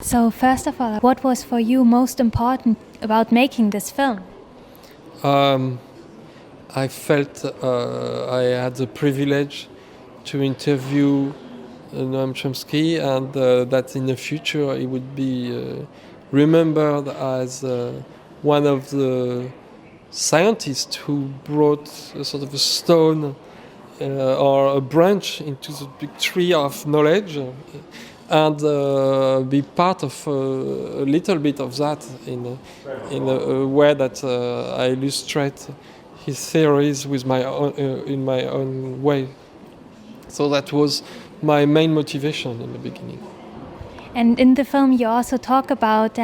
So first of all, what was for you most important about making this film? Um, I felt I had the privilege to interview Noam Chomsky, and that in the future he would be remembered as one of the scientists who brought a sort of a stone or a branch into the big tree of knowledge, and be part of a little bit of that in a way that I illustrate his theories with my own, in my own way. So that was my main motivation in the beginning. And in the film, you also talk about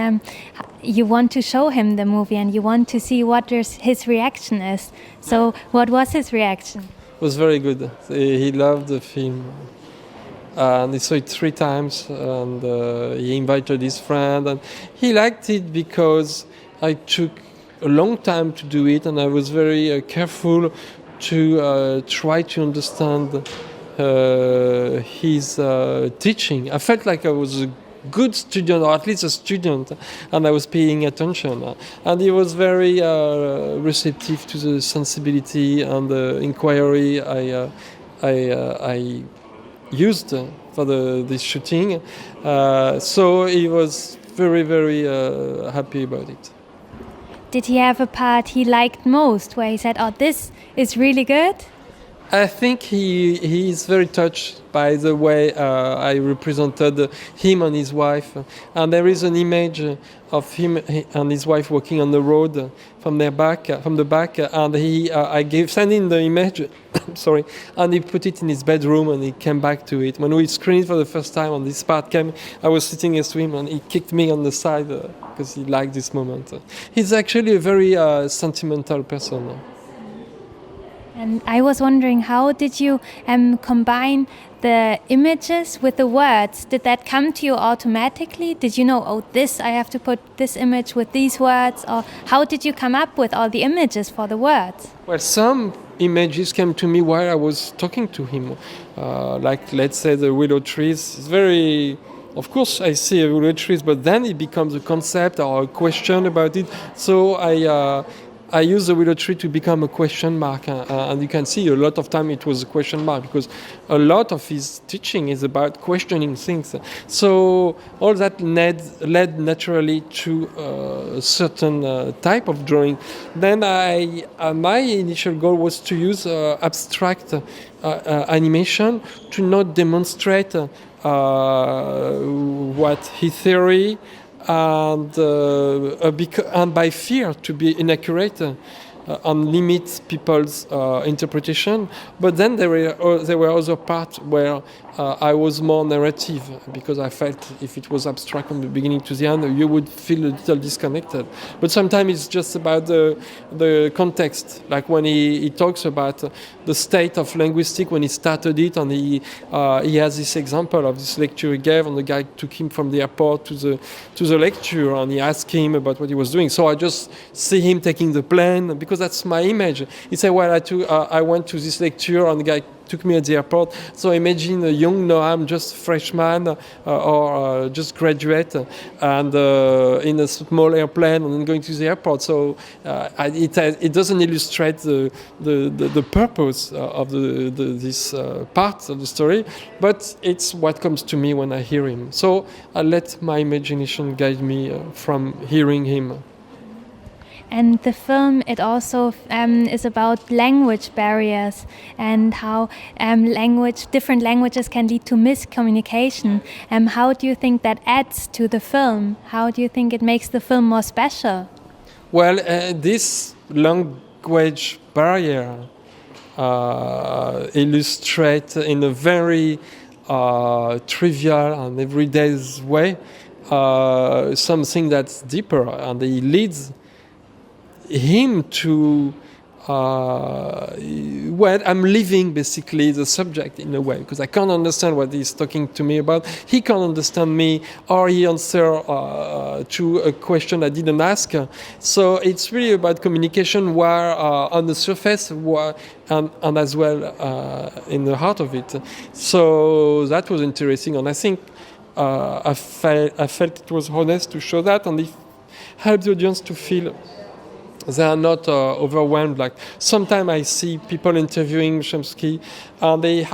you want to show him the movie and you want to see what his reaction is. So, what was his reaction? It was very good. He loved the film. And he saw it 3 times, and he invited his friend, and he liked it because I took a long time to do it, and I was very careful to try to understand his teaching. I felt like I was a good student, or at least a student, and I was paying attention. And he was very receptive to the sensibility and the inquiry I used for this shooting. So he was very, very happy about it. Did he have a part he liked most, where he said, "Oh, this is really good"? I think he is very touched by the way I represented him and his wife, and there is an image of him and his wife walking on the road from the back, and I sent him the image, sorry, and he put it in his bedroom, and he came back to it. When we screened for the first time and this part came, I was sitting next to him, and he kicked me on the side because he liked this moment. He's actually a very sentimental person. And I was wondering, how did you combine the images with the words? Did that come to you automatically? Did you know, oh, I have to put this image with these words? Or how did you come up with all the images for the words? Well, some images came to me while I was talking to him. Like, let's say, the willow trees. It's very... Of course, I see a willow trees, but then it becomes a concept or a question about it. So I use the willow tree to become a question mark, and you can see a lot of time it was a question mark because a lot of his teaching is about questioning things. So all that led naturally to a certain type of drawing. Then my initial goal was to use abstract animation to not demonstrate what his theory and by fear to be inaccurate and limit people's interpretation. But then there were other parts where I was more narrative, because I felt if it was abstract from the beginning to the end, you would feel a little disconnected. But sometimes it's just about the context, like when he talks about the state of linguistics when he started it, and he has this example of this lecture he gave, and the guy took him from the airport to the lecture, and he asked him about what he was doing. So I just see him taking the plane, because that's my image. He said, well, I went to this lecture, and the guy took me at the airport. So imagine a young Noam, just freshman or just graduate, and in a small airplane and then going to the airport. So it doesn't illustrate the purpose of this part of the story, but it's what comes to me when I hear him. So I let my imagination guide me from hearing him. And the film, it also is about language barriers and how different languages can lead to miscommunication. How do you think that adds to the film? How do you think it makes the film more special? Well, this language barrier illustrates in a very trivial and everyday way something that's deeper, and it leads him to I'm living basically the subject in a way, because I can't understand what he's talking to me about. He can't understand me, or he answer to a question I didn't ask. So it's really about communication, where on the surface, and as well in the heart of it. So that was interesting, and I think I felt it was honest to show that, and it helped the audience to feel they are not overwhelmed. Like sometimes I see people interviewing Chomsky, and they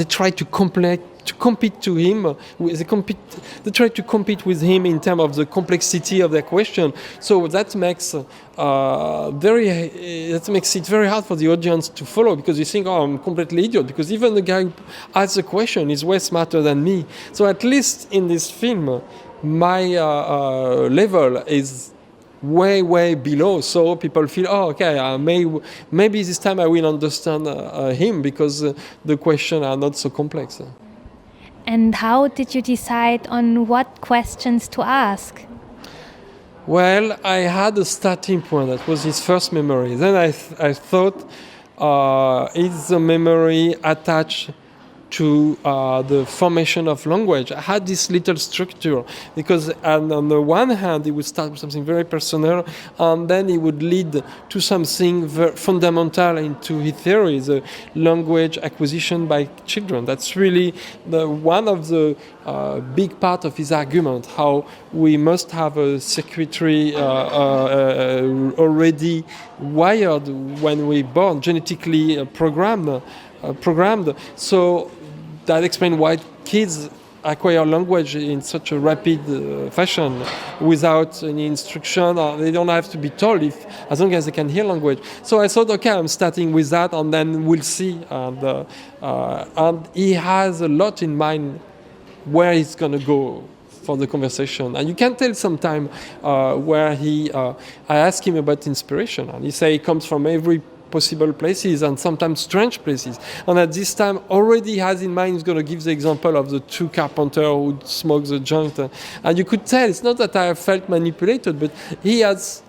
try to compete to him. They try to compete with him in terms of the complexity of their question. So that makes it very hard for the audience to follow, because you think, oh, I'm completely idiot, because even the guy who asks the question is way smarter than me. So at least in this film, my level is way below, so people feel, oh, okay, maybe this time I will understand him, because the questions are not so complex. And how did you decide on what questions to ask? Well, I had a starting point. That was his first memory. Then I thought, is the memory attached to the formation of language? I had this little structure, because on the one hand he would start with something very personal, and then he would lead to something very fundamental into his theory, the language acquisition by children. That's really one of the big part of his argument, how we must have a circuitry already wired when we're born, genetically programmed. So that explains why kids acquire language in such a rapid fashion without any instruction, or they don't have to be told, as long as they can hear language. So I thought, okay, I'm starting with that, and then we'll see. And he has a lot in mind where he's going to go for the conversation. And you can tell sometime where I ask him about inspiration, and he say he comes from every possible places, and sometimes strange places. And at this time already has in mind, he's going to give the example of the two carpenters who smoke the joint. And you could tell, it's not that I felt manipulated, but he's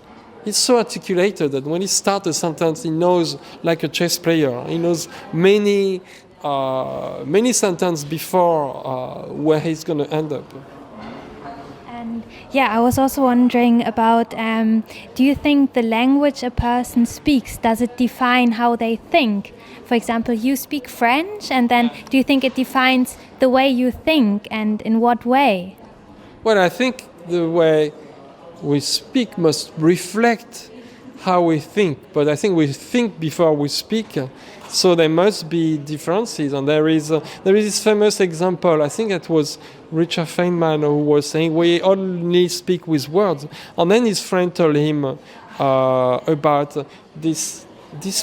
so articulated that when he starts a sentence, he knows, like a chess player, he knows many sentences before where he's going to end up. And yeah, I was also wondering about, do you think the language a person speaks, does it define how they think? For example, you speak French, and then do you think it defines the way you think, and in what way? Well, I think the way we speak must reflect how we think, but I think we think before we speak, so there must be differences. And there is this famous example, I think it was Richard Feynman, who was saying we only speak with words, and then his friend told him about this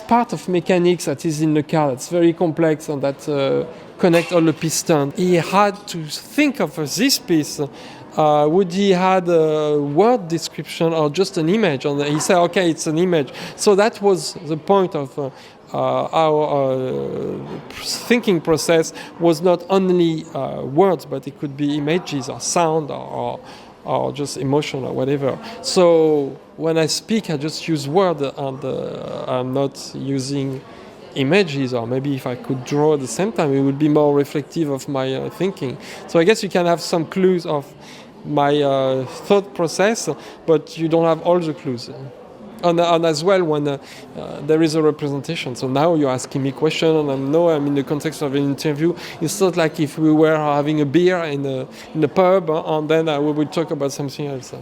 part of mechanics that is in the car that's very complex and that connect all the pistons. He had to think of this piece. Would he had a word description or just an image? And he said, okay, it's an image. So that was the point of our thinking process, was not only words, but it could be images or sound or just emotion or whatever. So when I speak, I just use words, and I'm not using images, or maybe if I could draw at the same time, it would be more reflective of my thinking. So I guess you can have some clues of my thought process, but you don't have all the clues. And as well, when there is a representation. So now you're asking me questions, and I know I'm in the context of an interview. It's not like if we were having a beer in a pub, and then we would talk about something else.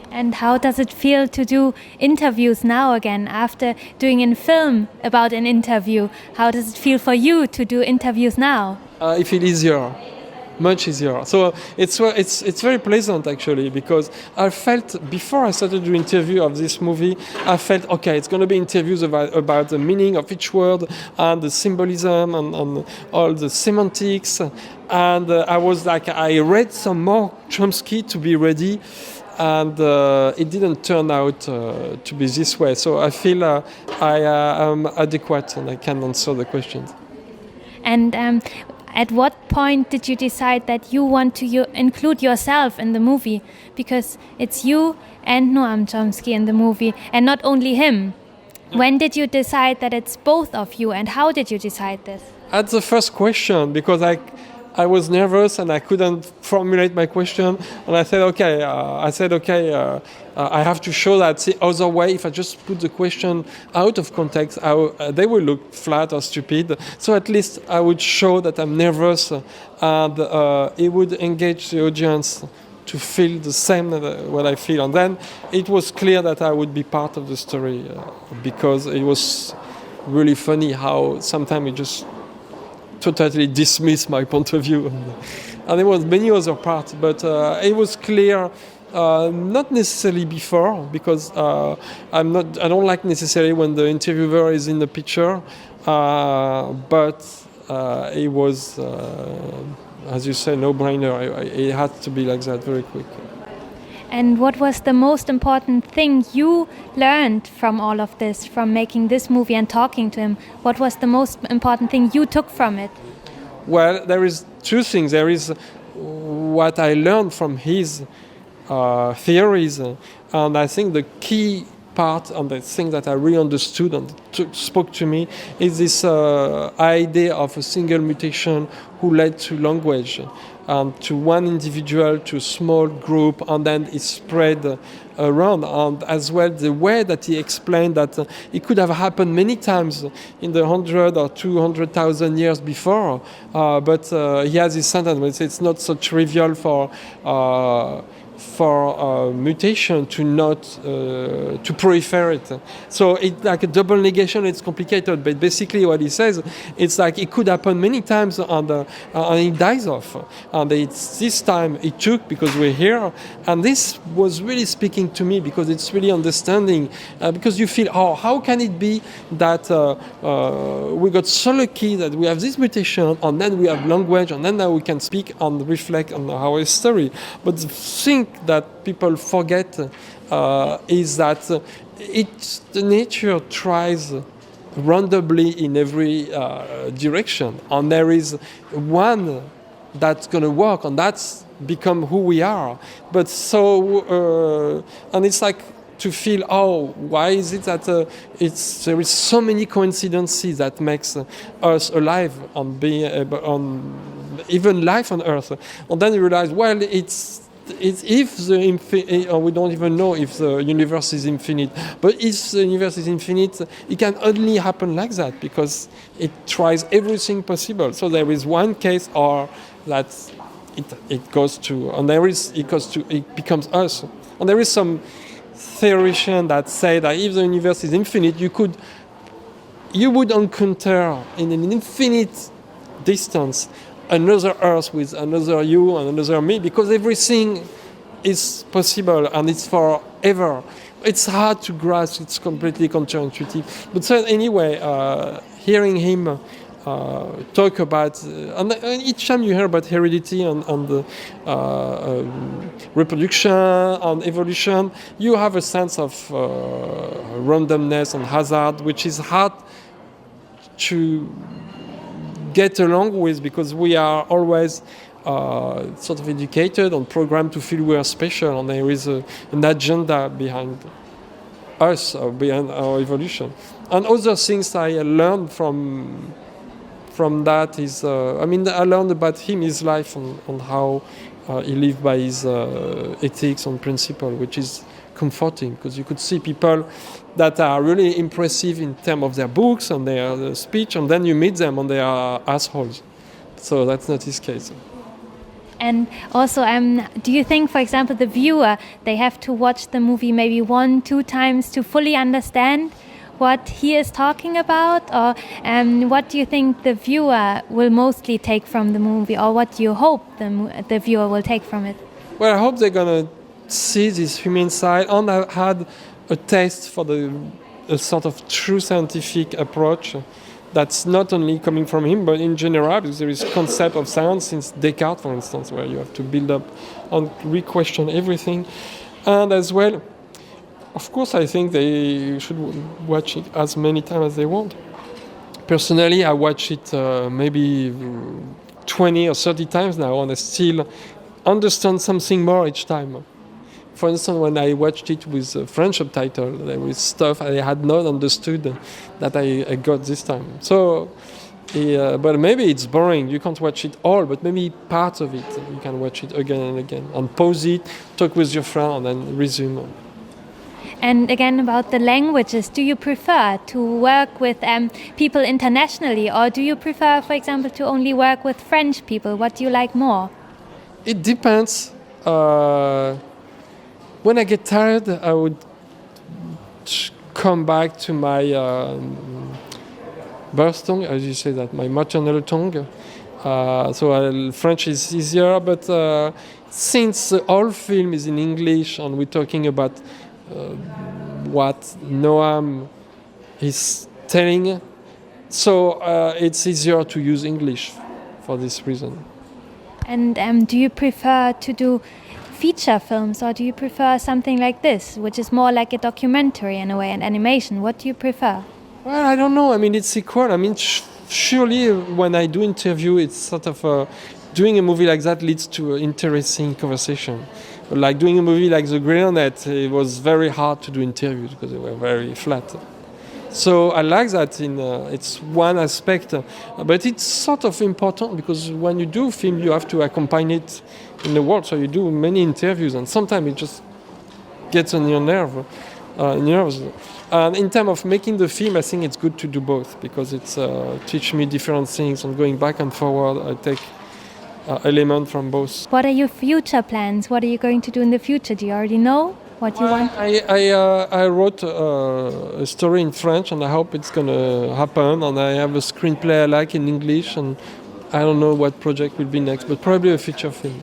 And how does it feel to do interviews now again, after doing a film about an interview? How does it feel for you to do interviews now? I feel easier. Much easier. So it's very pleasant, actually, because I felt, before I started the interview of this movie, I felt, okay, it's going to be interviews about the meaning of each word and the symbolism and all the semantics. And I was like, I read some more Chomsky to be ready, and it didn't turn out to be this way. So I feel I am adequate and I can answer the questions. And at what point did you decide that you want to include yourself in the movie? Because it's you and Noam Chomsky in the movie, and not only him. When did you decide that it's both of you, and how did you decide this? That's the first question, because I was nervous and I couldn't formulate my question. And I said, okay, I have to show that the other way. If I just put the question out of context, they will look flat or stupid. So at least I would show that I'm nervous, and it would engage the audience to feel the same what I feel. And then it was clear that I would be part of the story, because it was really funny how sometimes it just totally dismiss my point of view, and there was many other parts, but it was clear, not necessarily before, because I don't like necessarily when the interviewer is in the picture, but it was, as you say, no-brainer. It had to be like that very quick. And what was the most important thing you learned from all of this, from making this movie and talking to him? What was the most important thing you took from it? Well, there is two things. There is what I learned from his theories, and I think the key part and the thing that I really understood and spoke to me is this idea of a single mutation who led to language, to one individual, to a small group, and then it spread around. And as well, the way that he explained that it could have happened many times in the 100 or 200,000 years before, but he has this sentence where it's not so trivial for mutation to not to proliferate. So it's like a double negation. It's complicated, but basically what he says, it's like it could happen many times, and it dies off. And it's this time it took because we're here, and this was really speaking to me because it's really understanding. Because you feel, how can it be that we got so lucky that we have this mutation, and then we have language, and then now we can speak and reflect on our history. But the thing that people forget is that the nature tries randomly in every direction, and there is one that's going to work, and that's become who we are. But so and it's like to feel, why is it that there is so many coincidences that makes us alive and be on even life on Earth, and then you realize, well, it's if we don't even know if the universe is infinite, but if the universe is infinite, it can only happen like that because it tries everything possible. So there is one case, or that it goes to, and it becomes us. And there is some theorization that say that if the universe is infinite, you would encounter in an infinite distance another Earth with another you and another me, because everything is possible and it's forever. It's hard to grasp, it's completely counterintuitive. But so anyway, hearing him talk about, and each time you hear about heredity and reproduction and evolution, you have a sense of randomness and hazard, which is hard to get along with, because we are always sort of educated and programmed to feel we are special, and there is an agenda behind us, or behind our evolution. And other things I learned from that is, I learned about him, his life, and how he lived by his ethics and principle, which is comforting, because you could see people that are really impressive in terms of their books and their speech, and then you meet them and they are assholes. So that's not his case. And also, do you think, for example, the viewer, they have to watch the movie maybe 1-2 times to fully understand what he is talking about? Or what do you think the viewer will mostly take from the movie, or what do you hope the viewer will take from it? Well, I hope they're going to see this human side, and I had a taste for a sort of true scientific approach that's not only coming from him, but in general, because there is concept of science since Descartes, for instance, where you have to build up and re-question everything. And as well, of course, I think they should watch it as many times as they want. Personally, I watch it maybe 20 or 30 times now, and I still understand something more each time. For instance, when I watched it with a French subtitle, there was stuff I had not understood that I got this time. So But maybe it's boring. You can't watch it all, but maybe part of it you can watch it again and again, and pause it, talk with your friend, and then resume. And again, about the languages, do you prefer to work with people internationally, or do you prefer, for example, to only work with French people? What do you like more? It depends. When I get tired, I would come back to my birth tongue, as you say that, my maternal tongue. French is easier, but since the whole film is in English and we're talking about what Noam is telling, so it's easier to use English for this reason. And do you prefer to do feature films, or do you prefer something like this, which is more like a documentary in a way, and animation? What do you prefer? Well, I don't know. I mean, it's equal. I mean, surely when I do interview, it's sort of doing a movie like that leads to an interesting conversation. But like doing a movie like The Grey Hornet, it was very hard to do interviews because they were very flat. So I like that it's one aspect, but it's sort of important because when you do film, you have to accompany it in the world. So you do many interviews, and sometimes it just gets on your nerves. And in terms of making the film, I think it's good to do both because it's teach me different things, and going back and forward, I take element from both. What are your future plans? What are you going to do in the future? Do you already know what you want? I wrote a story in French, and I hope it's going to happen. And I have a screenplay I like in English, and I don't know what project will be next, but probably a feature film.